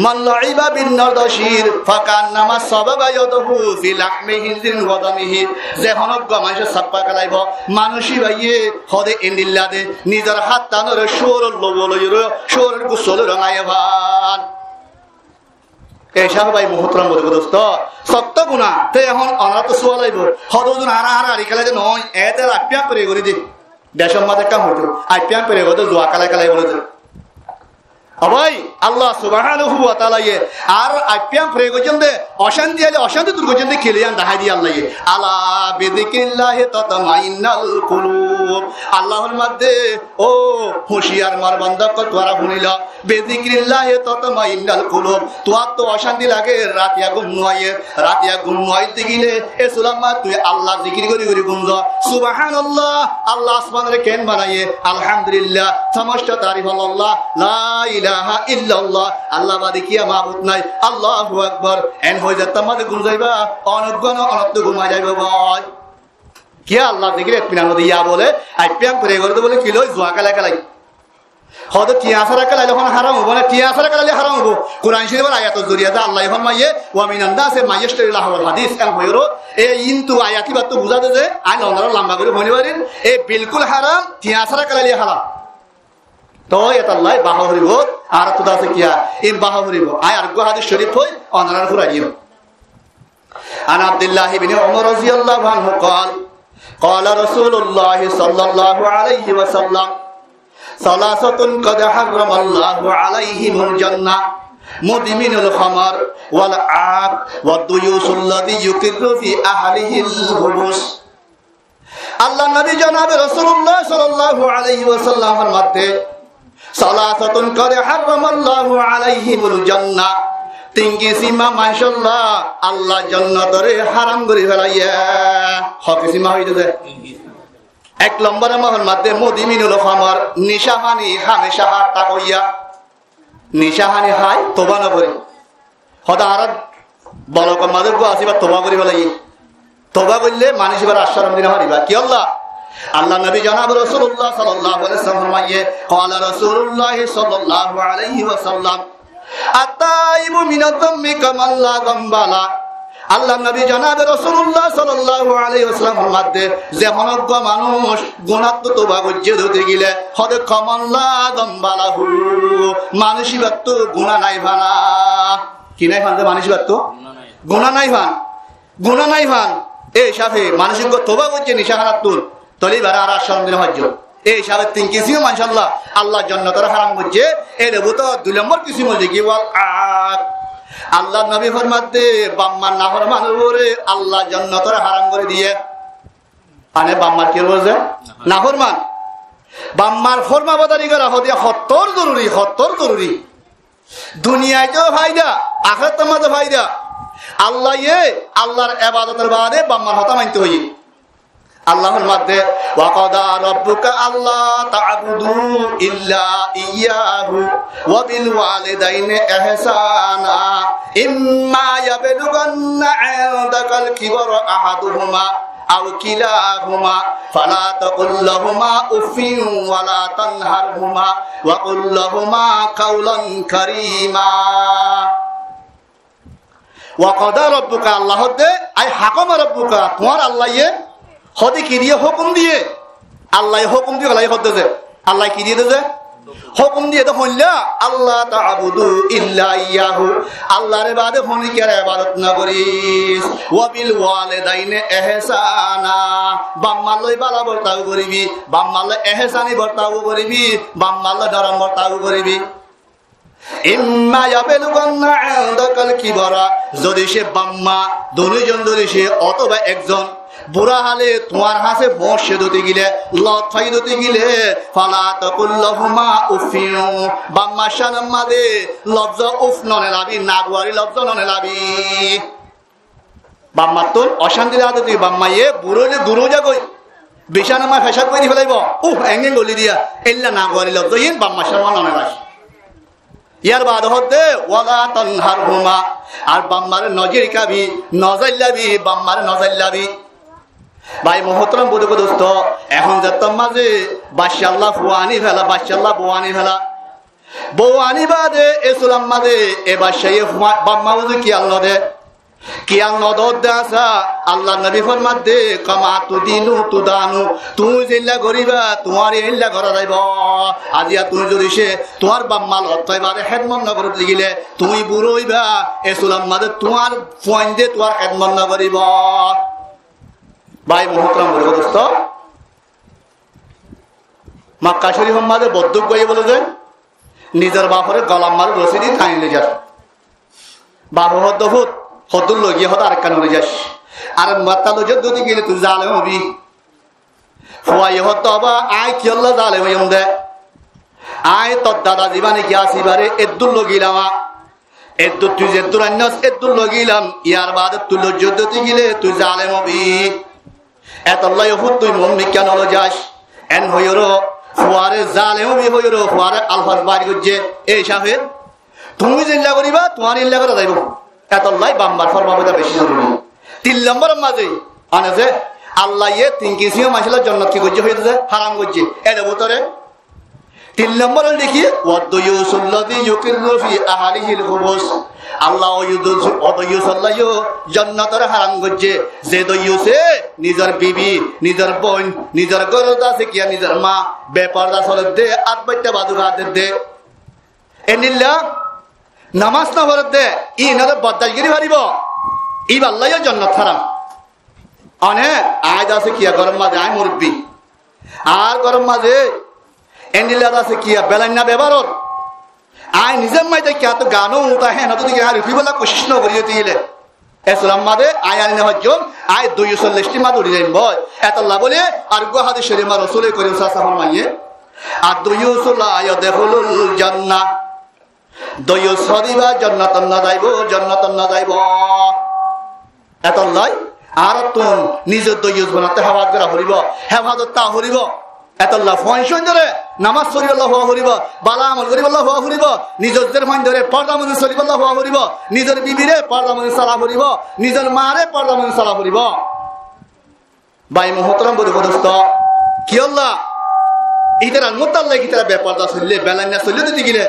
মান লাইবা বিন নারদাশির ফাকান্নামা সাবাবা ইয়াদাহু ফি লাহমি হিনজিন ওয়া দামিহি যে হনগ্গ মানুষের সাপ্পা খেলাইব মানুষই ভাইয়ে হদে ইন্দিল্লাদে নিজের হাত টানরে শুয়োরের লোভ লইর শুয়োরের গুসল রঙায় ভান এইসব ভাই মুহূর্তম বলবো দোস্ত সত্য গুণা তে এখন অনারা তো সোয়া লাগবো হদজন হারা হারা হারিকালে যে নয় এদের আপ্যাং করে করে দি দেশের মাঝে কাম হতো আপ্যাং করে হতো জোয়া কালাই কালাই বলে দে ভাই আল্লাহ সুবহানাহু ওয়া তাআলা আর আপ্যাং করে গজন দে অশান্তি হলে অশান্তি দূর গজন দে খেলিয়ান দেখাই দি আল্লাহ আলা বিযিকিল্লাহি তাতমাইন্নাল কুলুব আল্লাহর মধ্যে ও হুঁশিয়ার মার বান্দা কল তোরা শুনিলা বিযিকিল্লাহি তাতমাইন্নাল কুলুব তোর তো অশান্তি লাগে রাতিয়া ঘুম নয় দিগিলে এ সুলামা তুই আল্লাহ জিকির করি করি গুনজ সুবহানাল্লাহ আল্লাহ আসমানের কেন বানায়ে আলহামদুলিল্লাহ সমস্ত তারিফ আল্লাহ লা ইলাহা ইল্লাল্লাহ আল্লাহ বাদে কি মাবুদ নাই আল্লাহু আকবার এন হই যা তোমাদের গুণ যাইবা অনগণ অনন্ত ঘুমা যাইবা ভাই কি আল্লাহ জিকির ইতমিনান দিয়া বলে আইপিয়াম করে করে বলে কি লই জোয়া কালা কালাই হদ টিয়া সারা কালাই যখন হারাম হবো না টিয়া সারা কালালে হারাম হবো কোরআন শরীফের আয়াতের জরিয়াতে আল্লাহ ফরমায়ে ওয়া মিনান নাসি মাইয়াশতারি লাহুল হাদিস এন হইরো এই ইনতু আয়াতি বাত তো বুঝা দে যে আই নন্দর লম্বা করে বলি পারেন এই বিলকুল হারাম টিয়া সারা কালালে হারাম তো এটা আল্লাহ বাহা হরিব আর তো আছে কিয়া এই বাহা হরিব আয় আর হাদিস শরীফ হই অনারার ফুরাইও আন আব্দুল্লাহ ইবনে উমর রাদিয়াল্লাহু আনহু قال قال رسول الله صلى الله عليه وسلم ثلاثه قد حرم الله عليهم الجنه مدمن الخمر والعاق والديوث الذي يقر في اهله الخبث আল্লাহ নবী জনাব রাসূলুল্লাহ সাল্লাল্লাহু আলাইহি ওয়াসাল্লামের মধ্যে সালাসাতুন কদ হারামাল্লাহু আলাইহিমুল জান্নাহ তিন কিসিমা মাশাআল্লাহ আল্লাহ জান্নাতরে হারাম করে ফেলাইয়া হক কিসিমা হইতেছে এক নম্বরে মহল মধ্যে মুদিমিনুল খামার নিশাহানি হামেশা হাত তাকইয়া নিশাহানি হাই তোবা না করে হদা আর বলক মাদের গো আসিবা তোবা করে ফেলাই তোবা করলে মানুষ এবার আশ্রম দিনা হারিবা কি আল্লাহ আল্লাহ নবী জনাব রাসূলুল্লাহ সাল্লাল্লাহু আলাইহি ওয়াসাল্লাম ফরমায়ে ক্বালা রাসূলুল্লাহ সাল্লাল্লাহু আলাইহি ওয়াসাল্লাম আতাইবু মিনাত যামমি কামাল লা যামবালা আল্লাহ নবী জনাব রাসূলুল্লাহ সাল্লাল্লাহু আলাইহি ওয়াসাল্লাম ফরমাতে যে মনজ্ঞ মানুষ গুনাহ তো তওবা করতে ধরতে গেলে হদে কামাল লা যামবালাহু মানসি বাত গুনাহ নাই ভানা কি নাই ভান মানসি বাত গুনাহ নাই ভান এই সাথে মানসিক তওবা করতে নিশাহারাত তুল তলি বারা আর আশ্রম দিন হজ্জ এই সাথে তিন কিসিম মাশাআল্লাহ আল্লাহ জান্নাতের হারাম করছে এর তো দুই নম্বর কিসিম হচ্ছে কি বল আল্লাহ নবী ফরমাতে বাম্মার নাফরমান করে আল্লাহ জান্নাতের হারাম করে দিয়ে মানে বাম্মার কি বলছে নাফরমান বাম্মার ফরমাবদারি করা হতে হত্তর জরুরি দুনিয়ায় তো ফায়দা আখিরাতের মধ্যে ফায়দা আল্লাহর ইবাদতের বাদে বাম্মার হতা মানতে হই আল্লাহর মধ্যে ওয়াকাদা রাব্বুকা আল্লা তা'বুদু ইল্লা ইয়াহু ওয়া বিল ওয়ালিদাইনি ইহসানা ইম্মা ইয়াবলুগান্না 'ইনদাকাল কিবরা আহাদুহুমা আও কিলাহুমা ফালা তাকুল লাহুমা উফিন ওয়া লা তানহারহুমা ওয়া কুল লাহুমা কাওলান কারীমা ওয়াকাদা রাব্বুকা আল্লাহ দে আই হাকামা রাব্বুকা তোমার আল্লাহ হদে কি দিয়ে হুকুম দিয়ে আল্লাহ হুকুম দিয়ে গলাই হদে আল্লাহ কি দিয়ে দেছে হুকুম দিয়ে তো হইলা আল্লাহ তা'বুদু ইল্লা ইয়াহু আল্লাহর বাদে হনি কি ইবাদত না করিস ওয়া বিল ওয়ালিদাইনি ইহসানা বাম্মালই বালা বর্তাও করিবি বাম্মালে ইহসানি বর্তাও করিবি বাম্মালে ধর্ম বর্তাও করিবি ইম্মা ইয়াবলুগান্না 'ইনদাকাল কিবরা যদি সে বাম্মা দুইজন যদি সে অথবা একজন বুড়া হালে তোমার হাসে বসে দিতে গেলে লতাই দিতে গেলে ফালা তাকুল লাহুমা উফিন বাম্মা শানাম মাদে লজ্জা উফ ননে লাবি নাগওয়ারি লজ্জা ননে লাবি বাম্মা তো অশান্তি লাগে তুই বাম্মায়ে বুড়োলে দূরও যাগই বিছানামা ফেসাদ করে ফেলাইব এঙ্গে গলি দিয়া এল্লা নাগওয়ারি লজ্জাইন বাম্মা শানাম ননে লাবি ইয়ার বাদ হতে ওয়ালা তানহারহুমা আর বাম্মার নজর কাবি নজাল্লাবি বাম্মার নজাল্লাবি ভাই মোহতরম বুঝে দোস্ত এখন যেতাম মাঝে বাদশাল্লাহ ফুয়ানি ফেলা বাদশাল্লাহ বউয়ানি ফেলা বউয়ানি বাদে এসুলাম মাঝে এ বাদশাহ বাম্মা বুঝে কি আল্লাহ দে কিয়াম নদর দাসা আল্লাহ নবী ফরমাত দে কামা তুদিনু তুদানু, তুমি যেইলা করিবা তোমার এইলা করা যাইব। আজিয়া তুমি যদি সে তোমার বাম্মাল অর্থাইবারে খেদমত না করতে গেলে তুমি বুড়ো হইবা, এসুলাম মাঝে তোমার ফোন দিয়ে তোমার খেদমত না করিব। ভাই মুহতরম বলবো দোস্ত, মক্কা শরীফ মাঝে বদ্ধক বই বলে যে নিজের বাপরে গলাম মার রসিদি টাইলে যাস, বাবু হদ্দফুত হদ্দুর লগিয়ে হত আরেক কান যাস, আর মাত্তা লজত যদি গেলে তুই জালে হবি ফুয়াই হত হবা আয় কি হল্লা জালে হইম দে আয় তোর দাদা জীবানে কি আসিবারে এদ্দুর লগিলামা এদ্দুর তুই যেদ্দুর আন্যাস এদ্দুর লগিলাম, ইয়ার বাদে তুই লজ্জত যদি গেলে তুই জালে হবি। এতল্লাই হুত তুই মম্মি কেন যাস এন হইর ফুয়ারে জালে হবি হইর ফুয়ারে আলফাজ বাড়ি করছে এই সাহেব তুমি জিল্লা করিবা তোমার ইল্লা করা যাইব। এতল্লাই বাম্বার ফরমাবতা বেশি জরুরি। 3 নম্বর মাঝে আনে যে আল্লাহ ইয়ে 3 কিসিও মাসলা জন্নত কি করছে হইতেছে হারাম করছে এর ভিতরে 3 নম্বর দেখি ওয়াদয়ুসুল্লাযী ইউকিরু ফি আহলিহিল খুবুস, আল্লাহ ওয়ুদয়ুসুল্লাহ জান্নাতের হারাম করছে যে দয়ুসে নিজের বিবি নিজের বোন নিজের ঘরের আছে কি নিজের মা বেপরদা চলে দে আটবাইটা বাদুগা দে এনিল্লা নামাজ না পড়ে দে ই নারে বদাজগিরি হারিব ই আল্লাহর জান্নাত হারাম। অনেক আয় আছে কি গরম মাঝে আয় মুরব্বী আর গরম মাঝে এন্ডিলা আছে কি বেলান্না ব্যবহার আয় নিজের মাইতে কি তো গানও উঠা হ্যাঁ না তুই আর রুফিবেলা কোশিশ না করি দিলে এসলাম মাদে আয় আনি নেওয়ার জন্য আয় 240টি মাদ উড়ি যাইম বয় এতল্লা বলে আর গুহাদি শরীফ মা রসুলের করে সাফার মাইয়ে আর 240 আয় দেখুলুল জান্নাহ দয়ুস হরিবা জান্নাতন না যাইব জান্নাতন না যাইব। এতল্লাই আর তুম নিজের দয়ুস বানাতে হেফাজত করা হরিব হেফাজত তা হরিব এতল্লা ফয়সন ধরে নামাজ পড়ি আল্লাহ হওয়া হরিব বালা আমল করি আল্লাহ হওয়া হরিব নিজের ফাইন ধরে পর্দা মনে চলিব আল্লাহ হওয়া হরিব নিজের বিবিরে পর্দা মনে সালা হরিব নিজের মারে পর্দা মনে সালা হরিব। ভাই মুহতরম বলি দোস্ত কি আল্লাহ ইতার মুতাল্লাহ কি তারা বেপর্দা চললে বেলান্না চললে দিতে গেলে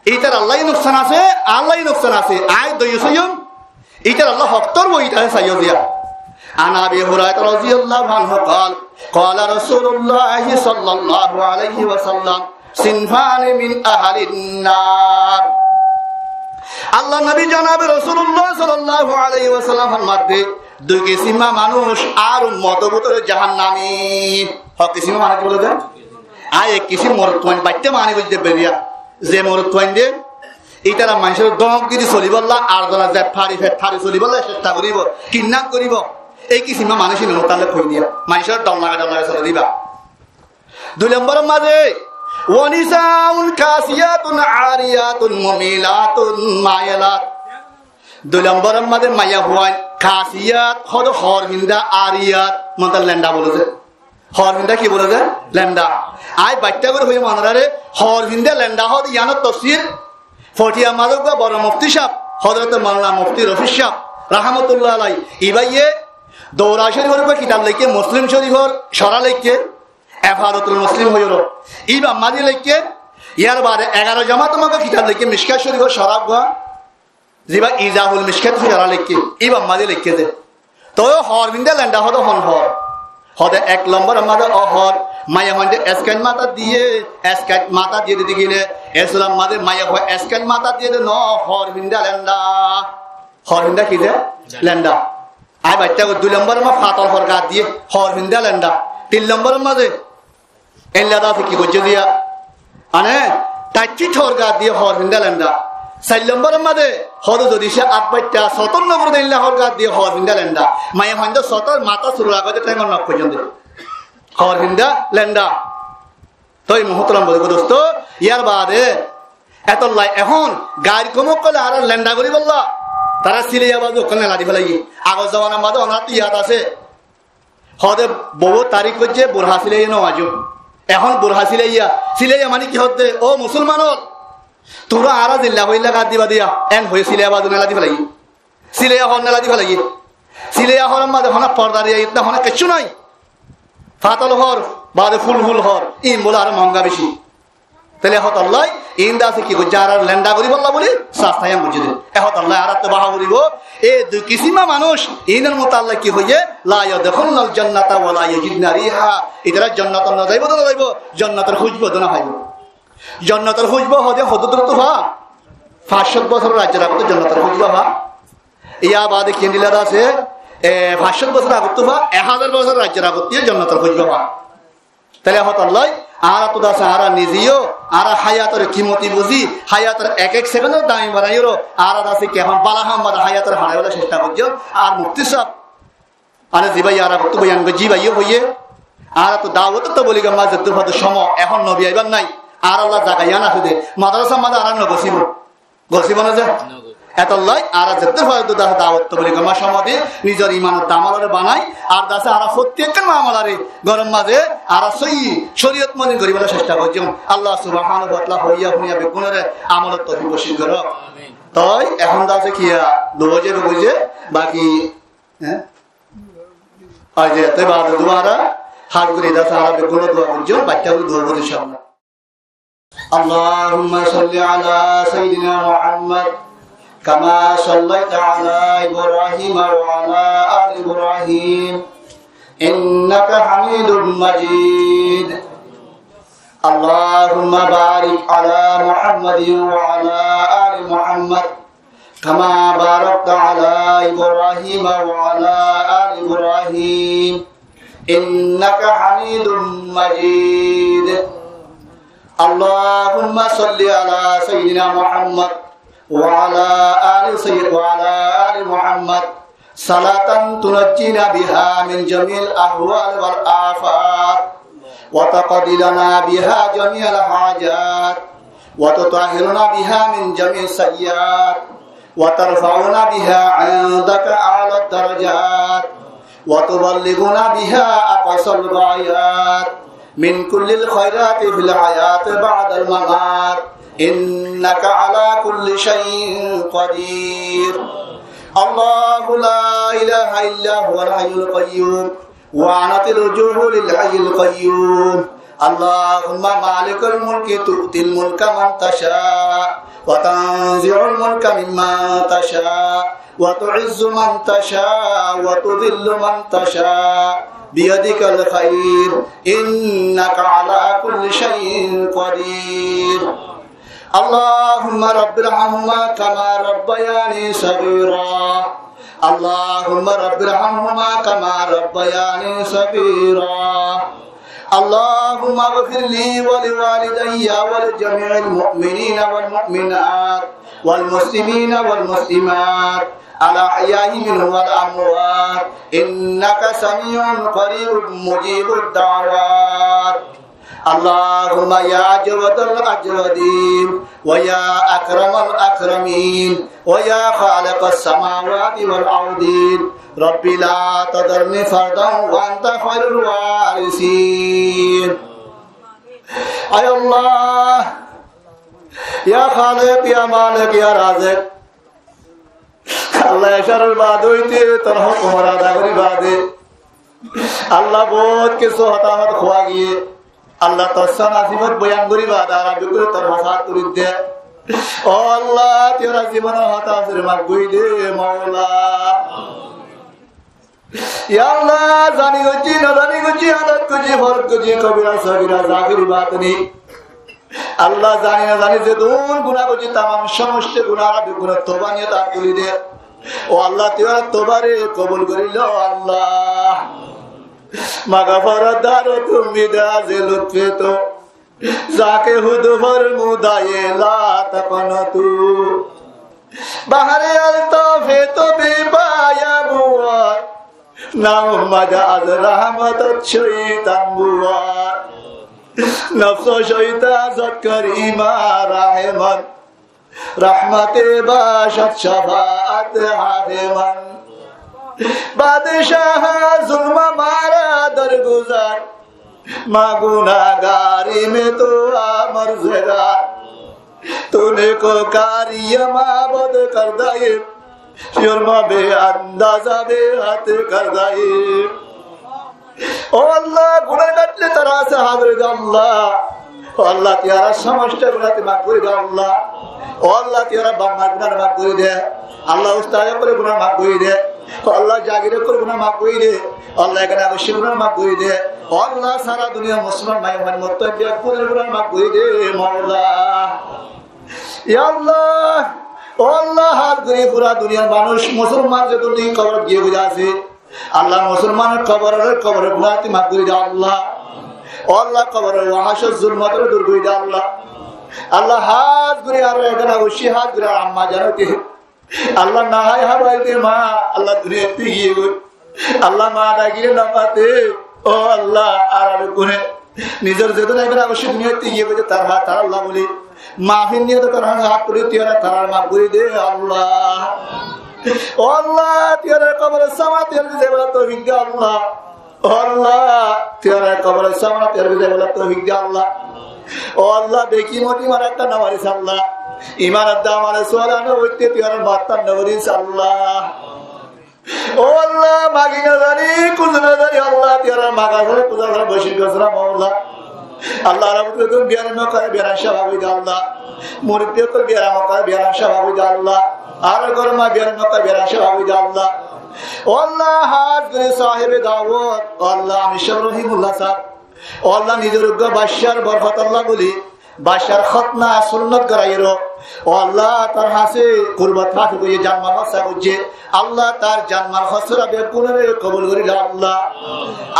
এইটার আল্লাহ নোকসান আছে আল্লাহ নোকসান আছে আয় দয়ুসয়ম এইটার আল্লাহ হক্তর বই ইটারে চাইও দিয়া। عن ابي هريره رضي الله عنه قال قال رسول الله صلى الله عليه وسلم صنفان من اهل النار, আল্লাহ নবী জনাব রাসূলুল্লাহ সাল্লাল্লাহু আলাইহি ওয়াসাল্লাম ফরমাতে 2 কিসিম মানুষ আর উম্মতের ভিতরে জাহান্নামী। হক কিসিম মানে কি বলে দেন আয় এক কিসিম মরতওয়ান বাইতে মানে বুঝতে বেরিয়া যে মরতওয়ান দে ইতারা মানুষের দমগিরি চলিবল্লা আর দলা যে ফাড়ি ফাড়ি চলিবল্লা চেষ্টা করিব কিডন্যাপ করিব এই কিসিমা মানুষের নোটালে কই দিয়া মানুষের ডলারে চলে দিবা। 2 নম্বরের মাঝে ওয়ানিসাউন কাসিয়াতুন আরিয়াতুন মুমিলাতুন মায়ালাত, 2 নম্বরের মাঝে মায়া হুয়ান কাসিয়াত হদ হরমিন্দা আরিয়াত মত লেন্ডা বলেছে হরমিন্দা কি বলেছে লেন্ডা আই বাচ্চা করে হই মনরারে হরমিন্দা লেন্ডা হদ ইয়ানত তাফসীর ফটিয়া মালক বা বড় মুফতি সাহেব হযরত মাওলানা মুফতি রফিক সাহেব রাহমাতুল্লাহ আলাইহি ইবাইয়ে দৌরা শরীফের উপর কিতাব লিখে মুসলিম শরীফের সরা লিখে এফাদতুল মুসলিম হইল ইবা মাদি লিখে ইয়ার বারে 11 জামা তোমাকে কিতাব লিখে মিশকাত শরীফের সরা গোয়া জিবা ইজাহুল মিশকাত সরা লিখে ইবা মাদি লিখে দে তো হরবিন্দা লেন্ডা হদ হন হর হদে 1 নম্বর আমাদের অহর মায়া হন্ডে এসকান মাতা দিয়ে দিতে গেলে ইসলাম মাদে মায়া হয় এসকান মাতা দিয়ে দে ন হরবিন্দা লেন্ডা হরবিন্দা কি দে লেন্ডা আই বাচ্চা 2 নম্বর মা ফাতল ফরকা দিয়ে হরবিন্দা লেন্ডা 3 নম্বর মাঝে এল্লাদা কি করছে দিয়া আনে টাচি ঠরকা দিয়ে হরবিন্দা লেন্ডা 4 নম্বর মাঝে হদ যদি সে 8 বাচ্চা 17 নম্বর এল্লা হরকা দিয়ে হরবিন্দা লেন্ডা মায়া হন্ডে 17 মাথা শুরু আগতে টাইম নক পর্যন্ত হরবিন্দা লেন্ডা। তো এই মুহতরম বলবো দোস্ত ইয়ার বাদে এতলাই এখন গাড়ি কমক কলে আর লেন্ডা করি বললা তারা সিলিয়া বাজু ওখানে লাড়ি ফেলাই আগর জমানার মাঝে অনার ইয়াদ আছে হদে বহু তারিখ হচ্ছে বুড়হা সিলাই নওয়াজু এখন বুড়হা সিলাইয়া সিলাইয়া মানে কি হতে ও মুসলমানর তোরা আর জিল্লা হইলা কাট দিবা দিয়া এন হয়ে সিলিয়া বাজু নেলা দি ফেলাই সিলাইয়া হন নেলা দি ফেলাই সিলাইয়া হর মাঝে হনা পর্দা দিয়া ইতনা হনা কিচ্ছু নাই ফাতল হর বাদে ফুল হর ইম বলে আর মহঙ্গা বেশি তাহলে এখন আল্লাহ ইন্দা আছে কি করছে আর লেন্ডা করি বললা বলি শাস্তায় মসজিদে এখন আল্লাহ আর তো বাহা বলিব এই দুই কিসিমা মানুষ ইনের মতো আল্লাহ কি হইয়ে লা ইয়াদখুলুল জান্নাতা ওয়া লা ইয়াজিদনা রিহা ইদরা জান্নাত না যাইব না যাইব জান্নাতের খুঁজব না হইব জান্নাতের খুঁজব হদে হদুত তো হা 500 বছর রাজ্য রাখতে জান্নাতের খুঁজব হা ইয়া বাদে কেন্দিলার আছে 500 বছর আগে তো হা 1000 বছর রাজ্য রাখতে জান্নাতের খুঁজব হা তাহলে এখন আল্লাহ আর তো দাস আর নিজেও আর হায়াতের কিমতি বুঝি হায়াতের এক এক সেকেন্ডের দামি বানাইও আর আছে কেমন বালাহাম বা হায়াতের হারাইওয়ালা চেষ্টা করছো আর মুক্তি সব আর জিবাই আর তো বয়ান জিবাইও হইয়ে আর তো দাওয়াত তো বলি গম্মা যত ভাদ সম এখন নবী আইবার নাই আর আল্লাহ জাগাইয়া না শুধু মাদ্রাসা মাদা আর নগসিব গসিব না যে এতলাই আর যত ভাদ দাওয়াত তো বলি গম্মা সমাধি নিজের ইমানের দামালরে বানাই আর দাসে আর প্রত্যেকটা মামলারে গরম মাঝে আর সই শরীয়ত মনে করিবার চেষ্টা করছি আল্লাহ সুবহানাহু ওয়া তাআলা হইয়া হুনিয়া বেগুনরে আমলত তৌফিক বশির করো আমিন তাই এখন দাসে কিয়া দুবজে বুঝে বাকি হ্যাঁ আজ এতে বাদ দুয়ারা হাত করে দাসে আর বেগুন দোয়া করছো বাচ্চাগুলো দোয়া করে ইনশাআল্লাহ আল্লাহুম্মা সাল্লি আলা সাইয়্যিদিনা মুহাম্মদ كما صليت على إبراهيم وعلى آل إبراهيم إنك حميد مجيد اللهم بارك على محمد وعلى آل محمد كما باركت على إبراهيم وعلى آل إبراهيم إنك حميد مجيد اللهم صل على سيدنا محمد وعلى آل محمد صلاة تنجينا بها من جميع الأهوال والآفات وتقضي لنا بها جميع الحاجات وتطهرنا بها من جميع السيئات وترفعنا بها عندك أعلى الدرجات وتبلغنا بها أقصى الغايات من كل الخيرات في الحياة بعد الممات إنك على كل شيء قدير الله لا إله إلا هو الحي القيوم وعنت الوجوه للحي القيوم اللهم مالك الملك تؤتي الملك من تشاء وتنزع الملك ممن تشاء وتعز من تشاء وتذل من تشاء بيدك الخير إنك على كل شيء قدير اللهم رب ارحمهما كما ربياني صغيرا اللهم رب ارحمهما كما ربياني صغيرا اللهم اغفر لي ولوالدي ولجميع المؤمنين والمؤمنات والمسلمين والمسلمات الأحياء منهم والأموات إنك سميع قريب مجيب الدعوات اللهم يا أجود الأجودين ويا أكرم الأكرمين ويا خالق السماوات والأرضين رب لا تذرني فردا وأنت خير الوارثين أي الله يا خالق يا مالك يا رازق الله شر البادويتي ترحم مراد غري بادي الله বহুত কিছু হতাহত খোয়া গিয়ে আল্লাহ তসন আসিবত বয়ান করি বাদার আমি করে তোর ভাষা তুলি দে ও আল্লাহ তোরা জীবন হতাশের মাগ গই দে মাওলা ইয়া আল্লাহ জানি গজি না জানি গজি হালত গজি ফরত গজি কবিরা সগিরা জাকির বাতনি আল্লাহ জানি না জানি যে দুন গুনাহ গজি तमाम সমস্ত গুনাহ আর গুনাহ তওবা নিয়ে তা তুলি দে ও আল্লাহ তোরা তওবারে কবুল করিল আল্লাহ مغفرت دارو تم بداز لطفے تو زاکے خود فرمودائے لا تقنطو بحر الطافے تو بے بایا بوار نامد از رحمت شیطان بوار نفس و شیطان زد کریمہ رحمن رحمت باشد شفاعت حاکمن बादशाह जुल्म मारा दरगुजार माँ गुनाहगारी में तो मर्ज़गार तूने को कारिय माबद कर दाए जुर्म बे अंदाजा बे हाथ कर दाए ओ अल्लाह गुनाह कटले तरह से हाजिर अल्लाह আল্লাহ তিয়ারা সমস্ত গুনাতে মাফ করে দাও আল্লাহ। ও আল্লাহ তিয়ারা বাম্মার গুনার মাফ করে দে আল্লাহ। উস্তাদের করে গুনাহ মাফ করে দে আল্লাহ। জাগিরের করে গুনাহ মাফ করে দে আল্লাহ। এখানে অবশ্যই গুনাহ মাফ করে দে আল্লাহ। সারা দুনিয়া মুসলমান ভাই বোন মুত্তাকি করে গুনাহ মাফ করে দে মাওলা। ইয়া আল্লাহ ও আল্লাহ, হাত ধরে পুরা দুনিয়ার মানুষ মুসলমান যে দুনিয়া কবর গিয়ে বুঝে আছে আল্লাহ। মুসলমানের কবরের গুনাহ মাফ করে দে আল্লাহ। ও আল্লাহ, কবরের ওয়াহাশত জুলমাতের দূর করে দে আল্লাহ। আল্লাহ হাত ঘুরে আর এখানে অবশ্যই হাত ঘুরে আম্মা জানোকে আল্লাহ না হয় হাবাইতে মা আল্লাহ দুনিয়াতে গিয়ে আল্লাহ মা ডাকিয়ে নামাতে ও আল্লাহ আর করে নিজের যেদিন এখানে অবশ্যই দুনিয়াতে গিয়ে বলছে তার হাত তার আল্লাহ বলি মাহফিল নিয়ে তো তার হাত করে তিয়ারা তার মাফ করে দে আল্লাহ। ও আল্লাহ, তিয়ারা কবরের সামা তিয়ার দিতে বলা তৌফিক দে আল্লাহ। ও আল্লাহ, তিয়ারা কবরের সামা তিয়ার দিতে বলা তৌফিক দে আল্লাহ। ও আল্লাহ, বেকি মতি মার একটা নামারিস আল্লাহ। ইমানের দামার সোয়ালানো হইতে তিয়ার বার্তার নামারিস আল্লাহ। ও আল্লাহ, মাগি না জানি কুজ না জানি আল্লাহ। তিয়ারা মাগা ঘরে পূজা ঘরে বসে গেছিলাম আল্লাহ। আল্লাহ রাবুল বিয়ার মকায় বিয়ার স্বাভাবিক দে আল্লাহ। মুরব্বী করে বিয়ার মকায় বিয়ার স্বাভাবিক দে আল্লাহ। আর গরমা বিয়ার মকায় বিয়ার স্বাভাবিক দে আল্লাহ। ও আল্লাহ, হাত করে সাহেবে দাওয়াত ও আল্লাহ আমি সব রহিমুল্লাহ সাহেব ও আল্লাহ নিজের উগ্র বাদশার বরকত আল্লাহ বলি বাদশার খতনা সুন্নাত করাইরো ও আল্লাহ তার হাসে কুরবাত হাতে কইয়ে জানমাল হসা বুঝে আল্লাহ তার জানমাল হসরা বেকুনরে কবুল করিল আল্লাহ।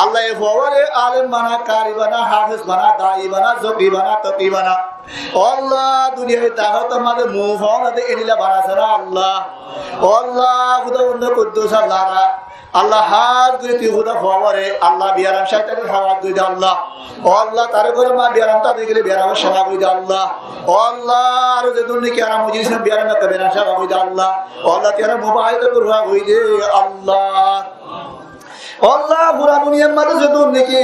আল্লাহ এ ফওয়ারে আলেম বানা কারি বানা হাফেজ বানা দাই বানা জকি বানা তকি বানা ও আল্লাহ দুনিয়ায় দাওয়াত আমাদের মুফাওয়াতে এলিলা বানাছরা আল্লাহ। ও আল্লাহ খুদা বন্ধ কুদ্দুস আল্লাহ আল্লাহ হাত করে তুই খুদা ফওয়ারে আল্লাহ বিয়ারাম শয়তানের হাওয়া করে দে আল্লাহ। ও আল্লাহ তার করে মা বিয়ারাম তাদের গেলে বিয়ারামের সেবা করে দে আল্লাহ। ও আল্লাহ আর যে দুনিয়া কেরাম মজলিস বিয়ারাম কা বিয়ারাম সেবা করে দে আল্লাহ। ও আল্লাহ তেরা মুবাহিদ করবা হই দে আল্লাহ। আল্লাহ পুরা দুনিয়ার মাঝে যে দুর্নীতি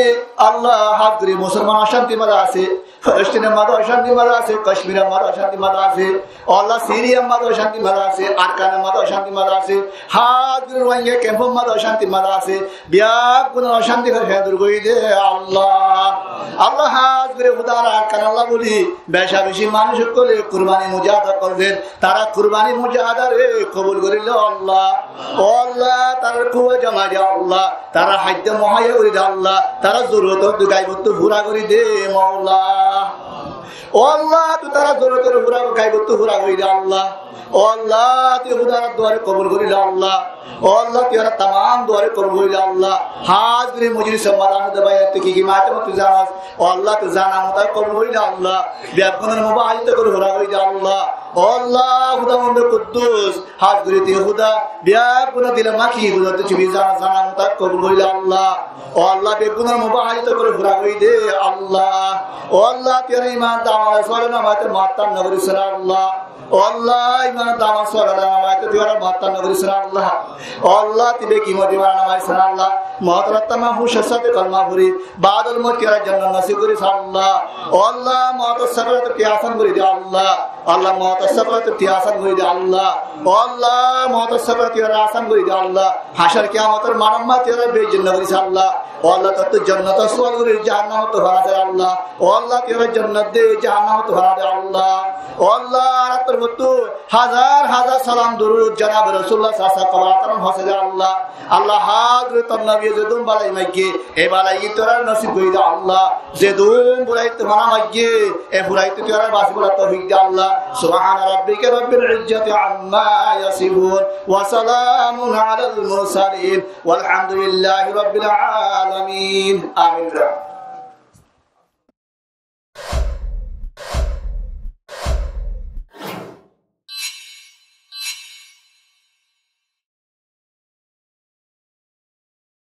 আল্লাহ হাত ধরে মুসলমান অশান্তি মাঝে আছে, ফলস্তিনের মাঝে অশান্তি মাঝে আছে, কাশ্মীরের মাঝে অশান্তি মাঝে আছে, আল্লাহ সিরিয়ার মাঝে অশান্তি মাঝে আছে, আরকানের মাঝে অশান্তি মাঝে আছে, হাত ধরে রোহিঙ্গা ক্যাম্পের মাঝে অশান্তি মাঝে আছে, ব্যাগ কোন অশান্তি করে দূর করে দে আল্লাহ। আল্লাহ হাত ধরে খুদার আরকান আল্লাহ বলি বেশা বেশি মানুষ করলে কুরবানি মুজাহাদা করবেন, তারা কুরবানি মুজাহাদারে কবুল করিল আল্লাহ। ও আল্লাহ তারা কুয়া জমা দে আল্লাহ, তারা হাইদ্য মহায়া করে দে আল্লাহ, তারা জরুরত গাইবত্ব পুরা করে দে মাওলা। ও আল্লাহ তুই তারা জরুরতের পুরা গাইবত্ব পুরা করে দে আল্লাহ। ও আল্লাহ তুই হুদার দুয়ারে কবুল করিল আল্লাহ। ও আল্লাহ তুই তাম দুয়ারে কবুল করিল আল্লাহ। হাজরে মজলিস মাদাহতে বাইত কি মাতে তুই জানাস। ও আল্লাহ তুই জানা মত কবুল করিল আল্লাহ। বিয়াকুনের মুবাহিত করে পুরা করে দে আল্লাহ। ও আল্লাহ হুদা মন্দ কুদ্দুস হাজরে তুই হুদা বিয়াকুন দিলে মাখি হুদা তুই জানা মত কবুল করিল আল্লাহ। ও আল্লাহ বিয়াকুনের মুবাহিত করে পুরা করে দে আল্লাহ। ও আল্লাহ তুই ঈমান দাওয়া সরনা মাতে মাতান নগরী সাল্লাল্লাহ। ও আল্লাহ ইমান দাওয়া সরনা মাতে তুই মাতান নগরী সাল্লাল্লাহ। ও আল্লাহ তিবে কি মদিনা নামাজ সাল্লাল্লাহ মহতরতমা হুশসাতে কলমা ভরি বাদল মতিরা জান্নাত নসিব করি সাল্লাল্লাহ। ও আল্লাহ মহতসরত পিয়াসান করি দে আল্লাহ। আল্লাহ মহতসরত পিয়াসান করি দে আল্লাহ। ও আল্লাহ মহতসরত পিয়াসান করি দে আল্লাহ। হাশর কিয়ামতের মানম্মা তেরা বেজন্নাত করি সাল্লাহ। ও আল্লাহ তত জান্নাত সুয়াল করি জাহান্নাম তো ভাড়া দে আল্লাহ। ও আল্লাহ তেরা জান্নাত দে জাহান্নাম তো ভাড়া দে আল্লাহ। ও আল্লাহ রাতের মতো হাজার হাজার সালাম দরুদ জনাব রাসূলুল্লাহ সাল্লাল্লাহু আলাইহি ওয়াসাল্লাম হসে দে আল্লাহ। আল্লাহ হাজরত নবী যেদুম বালাই মাইগে এ বালাই তোরা নসিব করি দে আল্লাহ। যেদুম বুলাই তোমার মাইগে এ বুলাই তোরা বাসি বলা তৌফিক দে আল্লাহ। সুবহান রাব্বিকা রাব্বিল ইজ্জাতি আম্মা ইয়াসিফুন ওয়া সালামুন আলাল মুরসালিন ওয়াল হামদুলিল্লাহি রাব্বিল আলামিন। আমিন।